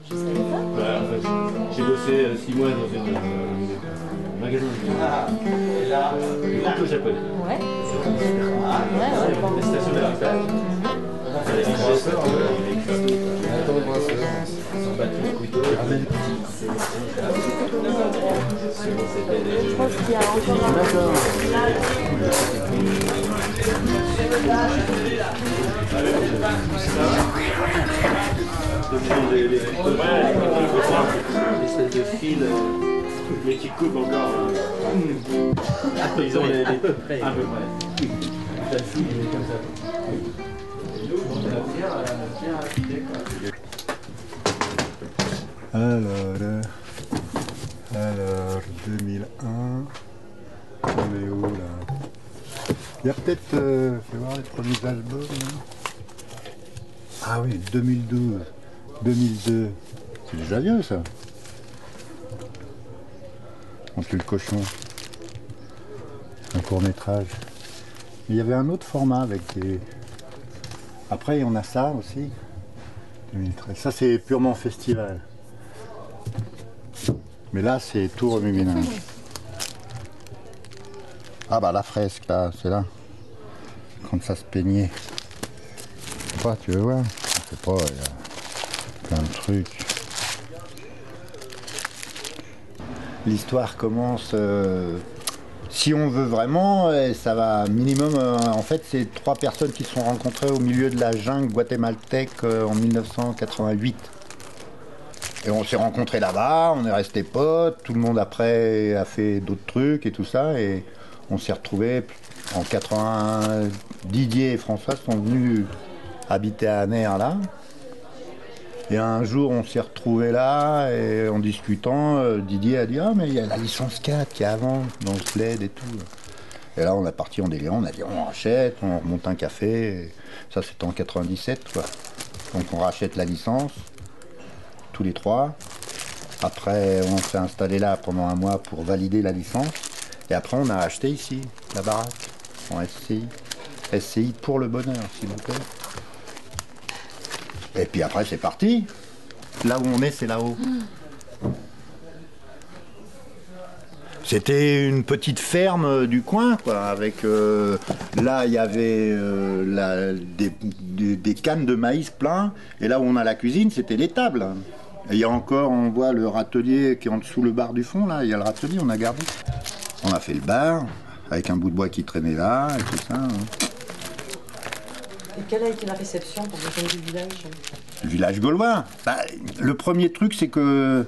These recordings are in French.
Voilà, en fait, j'ai bossé 6 mois dans un magasin de japonais. Ouais. Les stations de la Je pense qu'il y a encore l'espèce de fil, mais qui coupe encore. Ils ont les à peu près. La fille, il est comme ça. Alors, 2001, on est où là? Il y a peut-être, fais voir les premiers albums. Hein. Ah oui, 2012, 2002, c'est déjà vieux ça. On tue le cochon, un court métrage. Il y avait un autre format avec des... Après on a ça aussi, 2013. Ça c'est purement festival. Mais là, c'est tout remue-ménage. Ah bah la fresque, là, c'est là. Quand ça se peignait. Je sais pas, tu veux voir? Je sais pas, il y a plein de trucs. L'histoire commence... si on veut vraiment, ça va minimum... en fait, c'est 3 personnes qui se sont rencontrées au milieu de la jungle guatémaltèque en 1988. Et on s'est rencontrés là-bas, on est restés potes, tout le monde après a fait d'autres trucs et tout ça, et on s'est retrouvés en 80. Didier et François sont venus habiter à Aner là. Et un jour on s'est retrouvés là, et en discutant, Didier a dit « Ah mais il y a la licence 4 qui est avant, dans le sled et tout ». Et là on est parti en délire, on a dit on rachète, on remonte un café, et ça c'était en 97 quoi. Donc on rachète la licence. Tous les 3. Après, on s'est installé là pendant un mois pour valider la licence. Et après, on a acheté ici, la baraque, en SCI. SCI pour le bonheur, s'il vous plaît. Et puis après, c'est parti. Là où on est, c'est là-haut. C'était une petite ferme du coin, quoi, avec... là, il y avait des cannes de maïs plein. Et là où on a la cuisine, c'était l'étable. Et il y a encore, on voit le râtelier qui est en dessous le bar du fond, là, il y a le râtelier, on a gardé. On a fait le bar, avec un bout de bois qui traînait là, et tout ça. Hein. Et quelle a été la réception pour les gens du village? Le village gaulois. Bah, le premier truc, c'est que,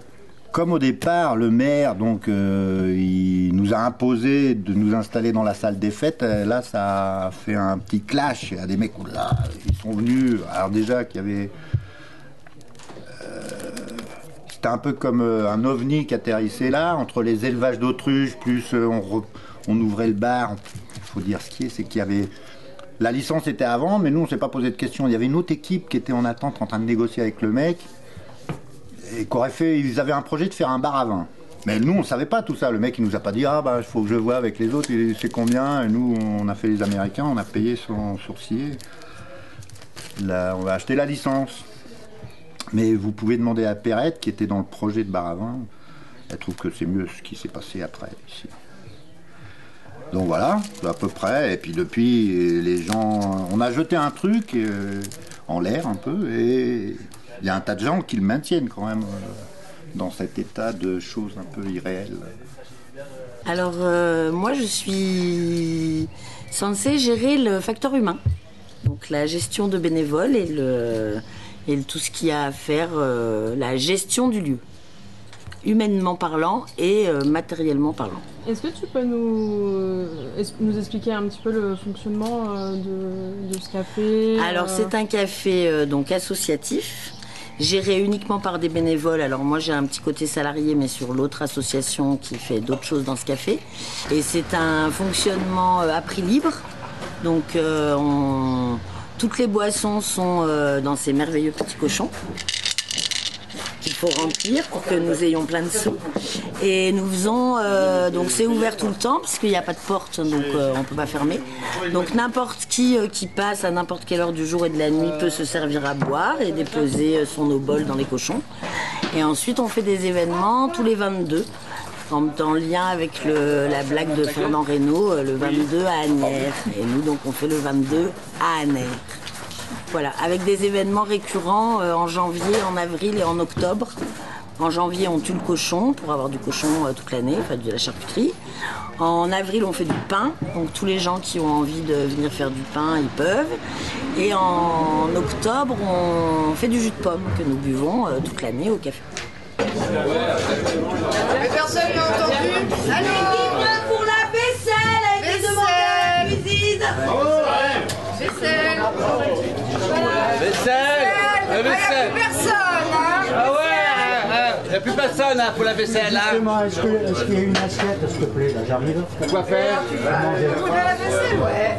comme au départ, le maire, donc, il nous a imposé de nous installer dans la salle des fêtes, là, ça a fait un petit clash. Il y a des mecs, là, ils sont venus, alors déjà qu'il y avait... C'était un peu comme un ovni qui atterrissait là, entre les élevages d'autruches, plus on ouvrait le bar. Il faut dire ce qui est, c'est qu'il y avait... La licence était avant, mais nous, on ne s'est pas posé de questions. Il y avait une autre équipe qui était en attente, en train de négocier avec le mec, et qu'aurait fait... Ils avaient un projet de faire un bar à vin. Mais nous, on ne savait pas tout ça. Le mec, il nous a pas dit « Ah, bah, il faut que je vois avec les autres, c'est combien ?» Et nous, on a fait les Américains, on a payé sans sourciller. Là, on va acheter la licence. Mais vous pouvez demander à Perrette, qui était dans le projet de bar à vin, elle trouve que c'est mieux ce qui s'est passé après, ici. Donc voilà, à peu près, et puis depuis, les gens... On a jeté un truc en l'air un peu, et il y a un tas de gens qui le maintiennent quand même, dans cet état de choses un peu irréelles. Alors, moi, je suis censée gérer le facteur humain, donc la gestion de bénévoles et tout ce qu'il y a à faire, la gestion du lieu, humainement parlant et matériellement parlant. Est-ce que tu peux nous expliquer un petit peu le fonctionnement de ce café? Alors c'est un café donc associatif, géré uniquement par des bénévoles. Alors moi j'ai un petit côté salarié, mais sur l'autre association qui fait d'autres choses dans ce café. Et c'est un fonctionnement à prix libre, donc toutes les boissons sont dans ces merveilleux petits cochons qu'il faut remplir pour que nous ayons plein de sous. Et nous faisons, donc c'est ouvert tout le temps parce qu'il n'y a pas de porte, donc on ne peut pas fermer. Donc n'importe qui passe à n'importe quelle heure du jour et de la nuit peut se servir à boire et déposer son eau bol dans les cochons. Et ensuite on fait des événements tous les 22. En lien avec la blague de Fernand Reynaud, le 22 à Asnières. Et nous, donc, on fait le 22 à Asnières. Voilà, avec des événements récurrents en janvier, en avril et en octobre. En janvier, on tue le cochon pour avoir du cochon toute l'année, enfin de la charcuterie. En avril, on fait du pain. Donc, tous les gens qui ont envie de venir faire du pain, ils peuvent. Et en octobre, on fait du jus de pomme que nous buvons toute l'année au café. Mais personne n'a entendu. Allô, pour la vaisselle, elle est demandée à la cuisine. vaisselle. Vaisselle. Il n'y a plus personne, hein. Ah ouais, il n'y a plus personne pour la vaisselle. Justement, est-ce qu'il y a une assiette, s'il te plaît, là, j'arrive. Quoi faire? Pour de la vaisselle, ouais.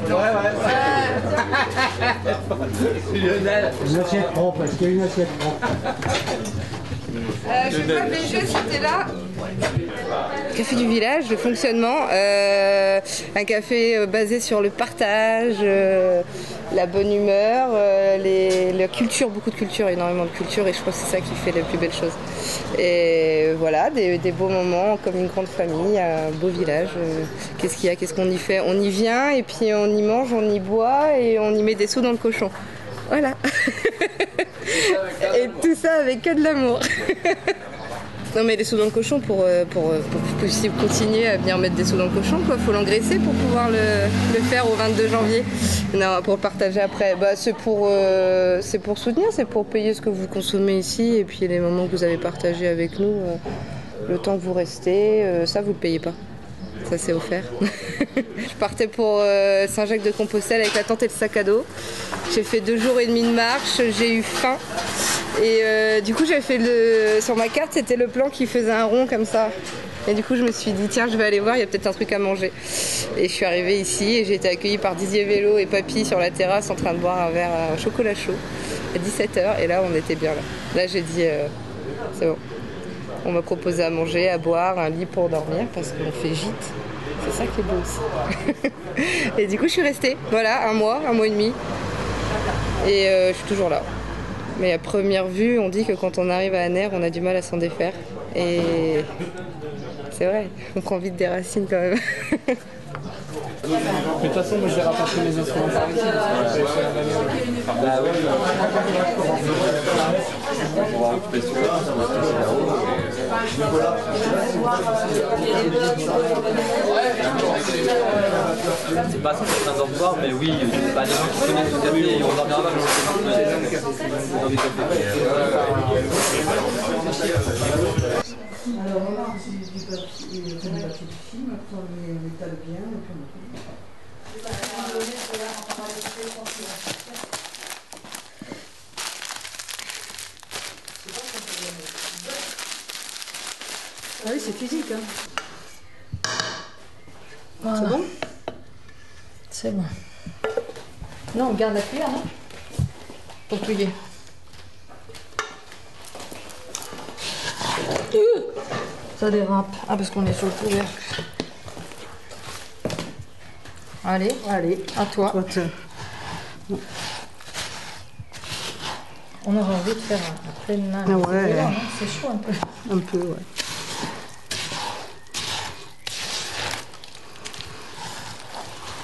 Lionel. Une assiette propre, est-ce qu'il y a une assiette propre? Je crois que les jeux c'était là. Café du village, le fonctionnement, un café basé sur le partage, la bonne humeur, la culture, beaucoup de culture, énormément de culture, et je crois que c'est ça qui fait les plus belles choses. Et voilà, des beaux moments comme une grande famille, un beau village. Qu'est-ce qu'il y a, qu'est-ce qu'on y fait? On y vient et puis on y mange, on y boit et on y met des sous dans le cochon. Voilà. Et tout ça avec que de l'amour. Non mais des sous dans le cochon pour possible continuer à bien mettre des sous dans le cochon, quoi. Faut l'engraisser pour pouvoir le faire au 22 janvier. Non, pour le partager après. Bah c'est pour soutenir, c'est pour payer ce que vous consommez ici et puis les moments que vous avez partagés avec nous, le temps que vous restez, ça vous le payez pas. Ça c'est offert. Je partais pour Saint-Jacques-de-Compostelle avec la tente et le sac à dos. J'ai fait 2 jours et demi de marche, j'ai eu faim. Et du coup j'avais fait sur ma carte c'était le plan qui faisait un rond comme ça. Et du coup je me suis dit tiens je vais aller voir, il y a peut-être un truc à manger. Et je suis arrivée ici et j'ai été accueillie par Didier Vélo et Papy sur la terrasse en train de boire un verre à chocolat chaud à 17h et là on était bien là. Là j'ai dit c'est bon. On m'a proposé à manger, à boire, un lit pour dormir parce qu'on fait gîte. C'est ça qui est beau aussi. Et du coup, je suis restée. Voilà, un mois et demi. Et je suis toujours là. Mais à première vue, on dit que quand on arrive à Asnières, on a du mal à s'en défaire. Et c'est vrai, on prend vite des racines quand même. Mais de toute façon, moi je vais rapporter mes instruments par ici. C'est pas ça, c'est un dortoir, mais oui, bah, les gens qui connaissent le café, on dormira pas, Alors on a du papier de film, on l'étale bien, et puis Ah oui, c'est physique. Hein. voilà. C'est bon? C'est bon. Non, on garde la cuillère, non? Pour touiller. Ça dérape. Ah, parce qu'on est sur le couvercle. Allez, à toi. On aurait envie de faire à pleine main. Ah ouais. C'est chaud un peu. Un peu, ouais.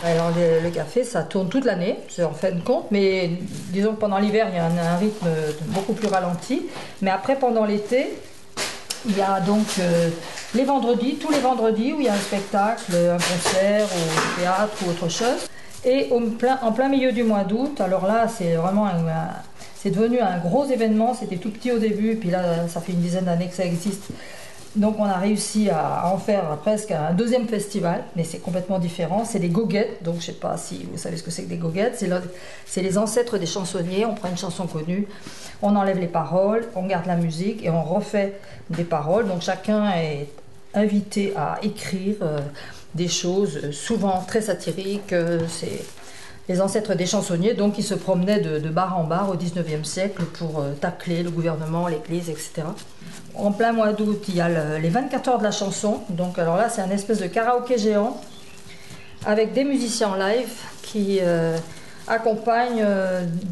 Alors le café, ça tourne toute l'année, c'est en fin de compte, mais disons que pendant l'hiver, il y a un rythme beaucoup plus ralenti. Mais après, pendant l'été, il y a donc les vendredis, tous les vendredis où il y a un spectacle, un concert, ou théâtre ou autre chose. Et en plein milieu du mois d'août, alors là, c'est vraiment c'est devenu un gros événement. C'était tout petit au début, puis là, ça fait une dizaine d'années que ça existe. Donc on a réussi à en faire presque un deuxième festival, mais c'est complètement différent. C'est des goguettes, donc je ne sais pas si vous savez ce que c'est que des goguettes. C'est les ancêtres des chansonniers. On prend une chanson connue, on enlève les paroles, on garde la musique et on refait des paroles. Donc chacun est invité à écrire des choses souvent très satiriques. les ancêtres des chansonniers, donc qui se promenaient de bar en bar au 19e siècle pour tacler le gouvernement, l'église, etc. En plein mois d'août, il y a les 24 heures de la chanson. Donc alors là, c'est un espèce de karaoké géant avec des musiciens en live qui accompagnent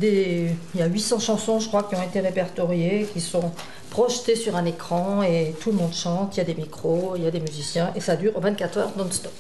il y a 800 chansons, je crois, qui ont été répertoriées, qui sont projetées sur un écran et tout le monde chante, il y a des micros, il y a des musiciens et ça dure 24 heures non-stop.